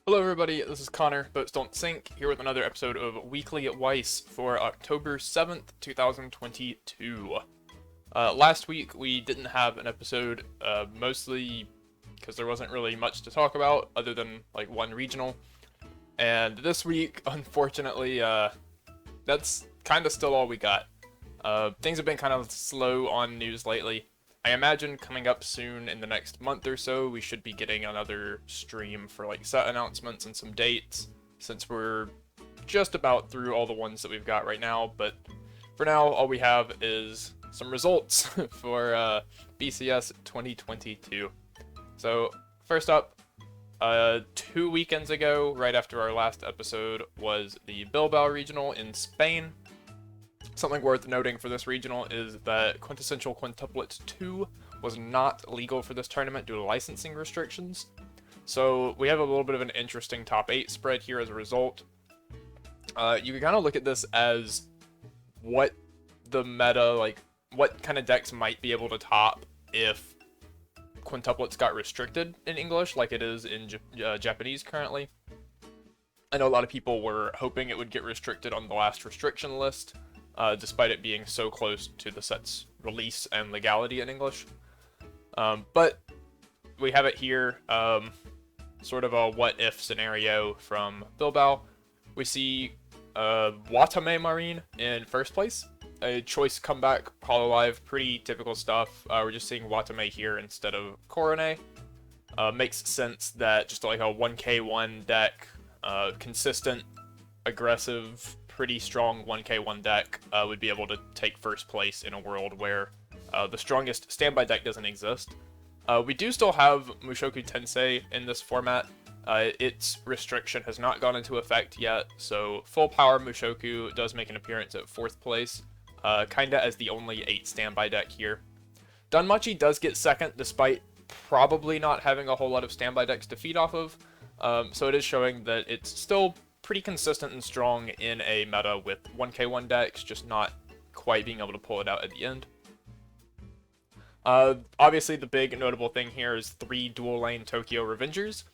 Hello everybody, this is Connor, BoatsDon'tSink, here with another episode of Weekly at Weiss for October 7th, 2022. Last week we didn't have an episode, mostly because there wasn't really much to talk about other than like one regional. And this week, unfortunately, that's kind of still all we got. Things have been kind of slow on news lately. I imagine coming up soon in the next month or so, we should be getting another stream for like set announcements and some dates, since we're just about through all the ones that we've got right now. But for now, all we have is some results for BCS 2022. So first up, 2 weekends ago, right after our last episode, was the Bilbao Regional in Spain. Something worth noting for this regional is that Quintessential Quintuplets 2 was not legal for this tournament due to licensing restrictions. So we have a little bit of an interesting top 8 spread here as a result. You can kind of look at this as what the meta, like what kind of decks might be able to top if quintuplets got restricted in English like it is in Japanese currently. I know a lot of people were hoping it would get restricted on the last restriction list, despite it being so close to the set's release and legality in English. But we have it here, sort of a what-if scenario from Bilbao. We see Watame Marine in first place. A choice comeback, Hololive, pretty typical stuff. We're just seeing Watame here instead of Coronet. Makes sense that just like a 1k1 deck, consistent, aggressive, pretty strong 1k1 deck would be able to take first place in a world where the strongest standby deck doesn't exist. We do still have Mushoku Tensei in this format. Its restriction has not gone into effect yet, so full power Mushoku does make an appearance at 4th place, kinda as the only 8 standby deck here. Danmachi does get 2nd, despite probably not having a whole lot of standby decks to feed off of, so it is showing that it's still pretty consistent and strong in a meta with 1k1 decks, just not quite being able to pull it out at the end. Obviously, the big notable thing here is 3 dual-lane Tokyo Revengers.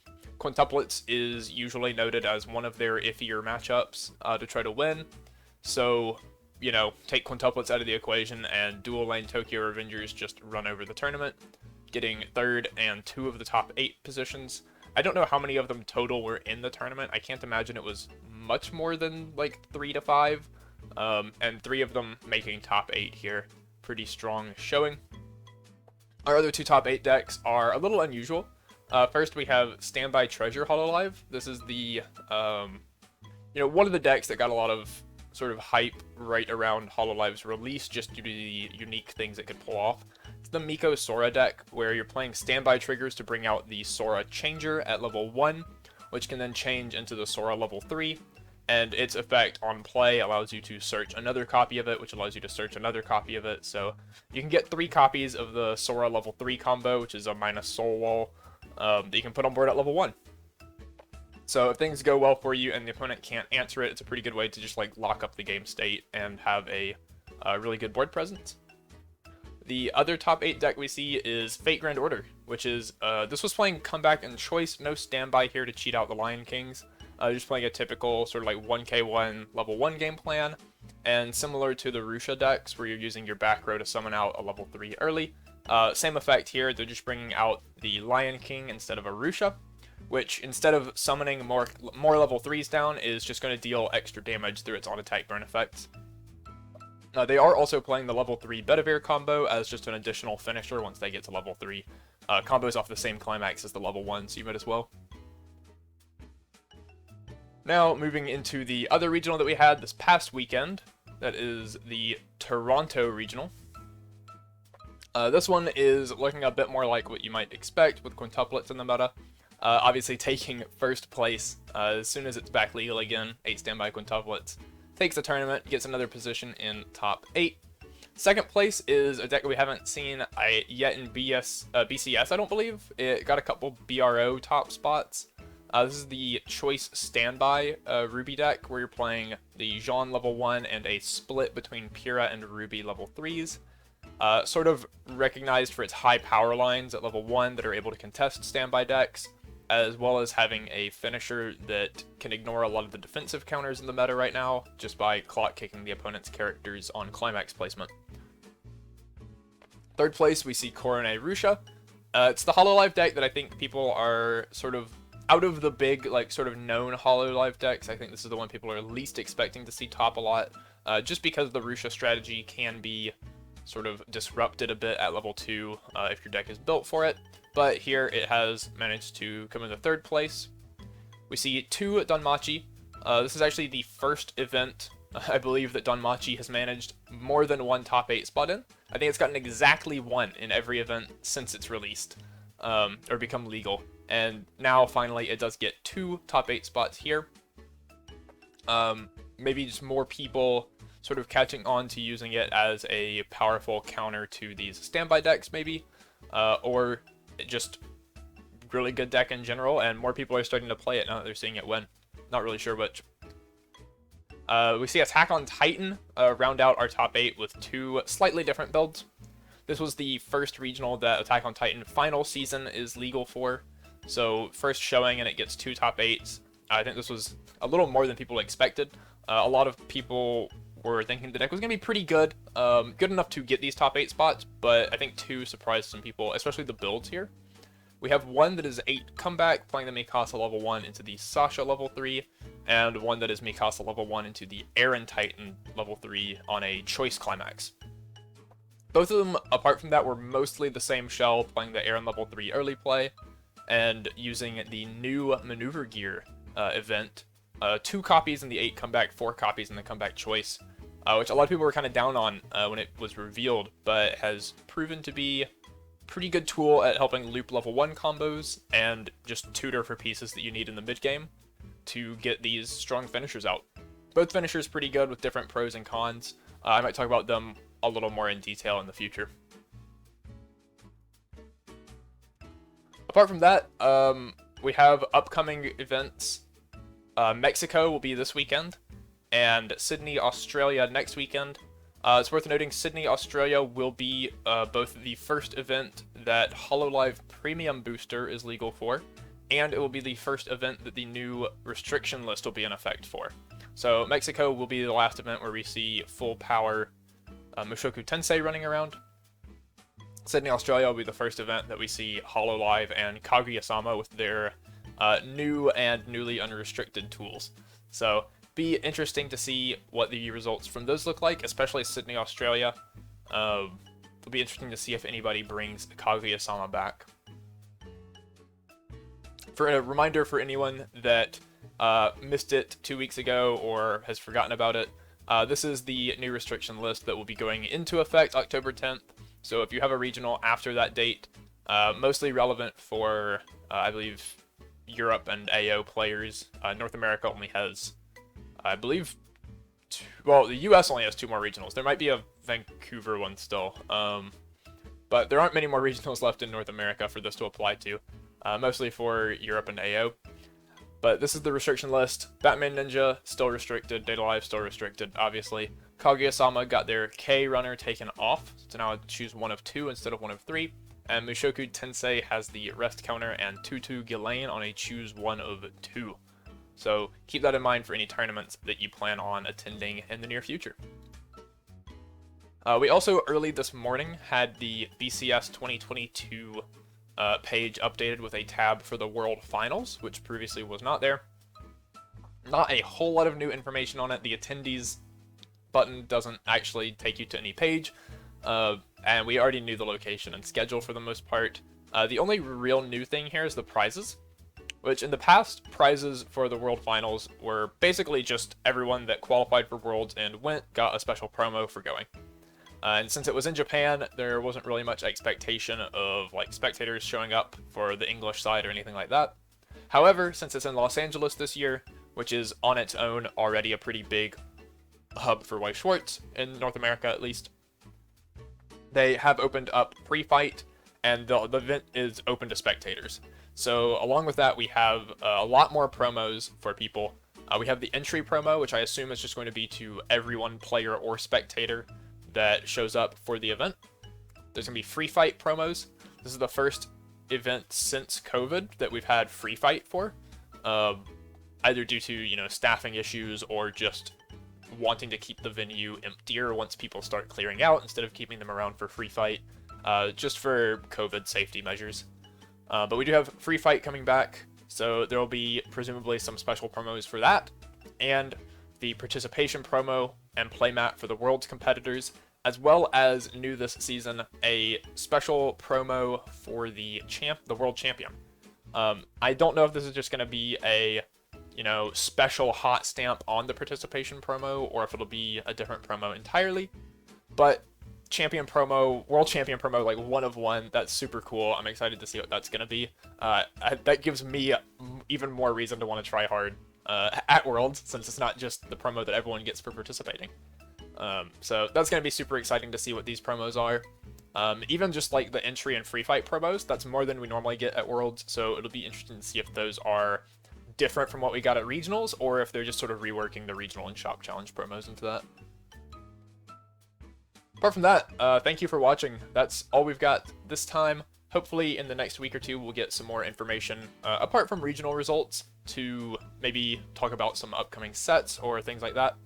Quintuplets is usually noted as one of their iffier matchups to try to win, so, you know, take quintuplets out of the equation and dual-lane Tokyo Revengers just run over the tournament, getting 3rd and 2 of the top 8 positions. I don't know how many of them total were in the tournament. I can't imagine it was much more than like 3 to 5, and 3 of them making top 8 here. Pretty strong showing. Our other 2 top 8 decks are a little unusual. First, we have Standby Treasure Hololive. This is the, one of the decks that got a lot of sort of hype right around Hololive's release just due to the unique things it could pull off. It's the Miko Sora deck, where you're playing standby triggers to bring out the Sora Changer at level 1, which can then change into the Sora level 3, and its effect on play allows you to search another copy of it, which allows you to search another copy of it, so you can get 3 copies of the Sora level 3 combo, which is a minus Soul Wall, that you can put on board at level 1. So if things go well for you and the opponent can't answer it, it's a pretty good way to just like lock up the game state and have a really good board presence. The other top 8 deck we see is Fate Grand Order, which is, this was playing Comeback and Choice, no standby here to cheat out the Lion Kings. Just playing a typical sort of like 1k1 level 1 game plan, and similar to the Rusha decks where you're using your back row to summon out a level 3 early. Same effect here, they're just bringing out the Lion King instead of a Rusha, which instead of summoning more level 3s down is just going to deal extra damage through its on-attack burn effects. They are also playing the level 3 Bedivere combo as just an additional finisher once they get to level 3. Combos off the same climax as the level 1, so you might as well. Now, moving into the other regional that we had this past weekend, that is the Toronto Regional. This one is looking a bit more like what you might expect with quintuplets in the meta. Obviously taking first place as soon as it's back legal again, 8 standby quintuplets. Takes the tournament, gets another position in top 8. Second place is a deck we haven't seen yet in BCS, I don't believe. It got a couple BRO top spots. This is the Choice Standby Ruby deck, where you're playing the Jean level 1 and a split between Pura and Ruby level 3s. Sort of recognized for its high power lines at level 1 that are able to contest standby decks, as well as having a finisher that can ignore a lot of the defensive counters in the meta right now, just by clock kicking the opponent's characters on climax placement. Third place, we see Coronet Rusha. It's the Hololive deck that I think people are sort of, out of the big, like, sort of known Hololive decks, I think this is the one people are least expecting to see top a lot, just because the Rusha strategy can be sort of disrupted a bit at level 2 if your deck is built for it. But here it has managed to come into third place. We see 2 Danmachi. This is actually the first event, I believe, that Danmachi has managed more than one top 8 spot in. I think it's gotten exactly 1 in every event since it's released, or become legal. And now, finally, it does get 2 top 8 spots here. Maybe just more people sort of catching on to using it as a powerful counter to these standby decks, maybe. Or just really good deck in general, and more people are starting to play it now that they're seeing it win. Not really sure which. We see Attack on Titan round out our top 8 with 2 slightly different builds. This was the first regional that Attack on Titan final season is legal for. So first showing, and it gets 2 top 8s. I think this was a little more than people expected. A lot of people were thinking the deck was going to be pretty good. Good enough to get these top 8 spots, but I think 2 surprised some people, especially the builds here. We have one that is 8 comeback, playing the Mikasa level 1 into the Sasha level 3, and one that is Mikasa level 1 into the Aaron Titan level 3 on a choice climax. Both of them, apart from that, were mostly the same shell, playing the Aaron level 3 early play, and using the new maneuver gear event. 2 copies in the 8 comeback, 4 copies in the comeback choice, which a lot of people were kind of down on when it was revealed, but has proven to be pretty good tool at helping loop level 1 combos and just tutor for pieces that you need in the mid game to get these strong finishers out. Both finishers pretty good with different pros and cons. I might talk about them a little more in detail in the future. Apart from that, we have upcoming events. Mexico will be this weekend, and Sydney, Australia next weekend. It's worth noting Sydney, Australia will be both the first event that Hololive Premium Booster is legal for, and it will be the first event that the new restriction list will be in effect for. So Mexico will be the last event where we see full power Mushoku Tensei running around. Sydney, Australia will be the first event that we see Hololive and Kaguya-sama with their new and newly unrestricted tools. So be interesting to see what the results from those look like, especially Sydney, Australia. It'll be interesting to see if anybody brings Kaguya-sama back. For a reminder for anyone that missed it 2 weeks ago or has forgotten about it, this is the new restriction list that will be going into effect October 10th. So if you have a regional after that date, mostly relevant for, I believe, Europe and AO players. North America only has, I believe, well, the US only has 2 more regionals. There might be a Vancouver one still, but there aren't many more regionals left in North America for this to apply to, mostly for Europe and AO. But this is the restriction list. Batman Ninja, still restricted. Data Live, still restricted, obviously. Kaguya-sama got their K runner taken off, so now choose 1 of 2 instead of 1 of 3. And Mushoku Tensei has the rest counter and Tutu Ghislaine on a choose 1 of 2. So keep that in mind for any tournaments that you plan on attending in the near future. We also, early this morning, had the BCS2022 page updated with a tab for the World Finals, which previously was not there. Not a whole lot of new information on it. The attendees button doesn't actually take you to any page, and we already knew the location and schedule for the most part. The only real new thing here is the prizes, which in the past, prizes for the World Finals were basically just everyone that qualified for Worlds and went got a special promo for going. And since it was in Japan, there wasn't really much expectation of like spectators showing up for the English side or anything like that. However, since it's in Los Angeles this year, which is on its own already a pretty big hub for Weiss Schwarz, in North America at least, they have opened up pre-fight, and the event is open to spectators. So along with that, we have a lot more promos for people. We have the entry promo, which I assume is just going to be to everyone, player or spectator, that shows up for the event. There's going to be free fight promos. This is the first event since COVID that we've had free fight for, either due to, you know, staffing issues or just wanting to keep the venue emptier once people start clearing out instead of keeping them around for free fight, just for COVID safety measures. But we do have free fight coming back, so there will be presumably some special promos for that, and the participation promo and playmat for the Worlds competitors, as well as new this season, a special promo for the World Champion. I don't know if this is just going to be a, you know, special hot stamp on the participation promo, or if it'll be a different promo entirely, but champion promo, world champion promo, like 1 of 1, that's super cool. I'm excited to see what that's going to be. That gives me even more reason to want to try hard at Worlds, since it's not just the promo that everyone gets for participating. So that's going to be super exciting to see what these promos are. Even just like the entry and free fight promos, that's more than we normally get at Worlds, so it'll be interesting to see if those are different from what we got at Regionals, or if they're just sort of reworking the Regional and Shop Challenge promos into that. Apart from that, thank you for watching. That's all we've got this time. Hopefully in the next week or two we'll get some more information, apart from regional results, to maybe talk about some upcoming sets or things like that.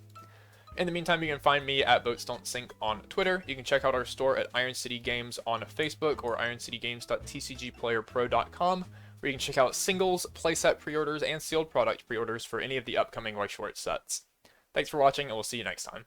In the meantime, you can find me at BoatsDon'tSink on Twitter. You can check out our store at Iron City Games on Facebook, or ironcitygames.tcgplayerpro.com, where you can check out singles, playset pre-orders, and sealed product pre-orders for any of the upcoming Weiss Schwarz sets. Thanks for watching, and we'll see you next time.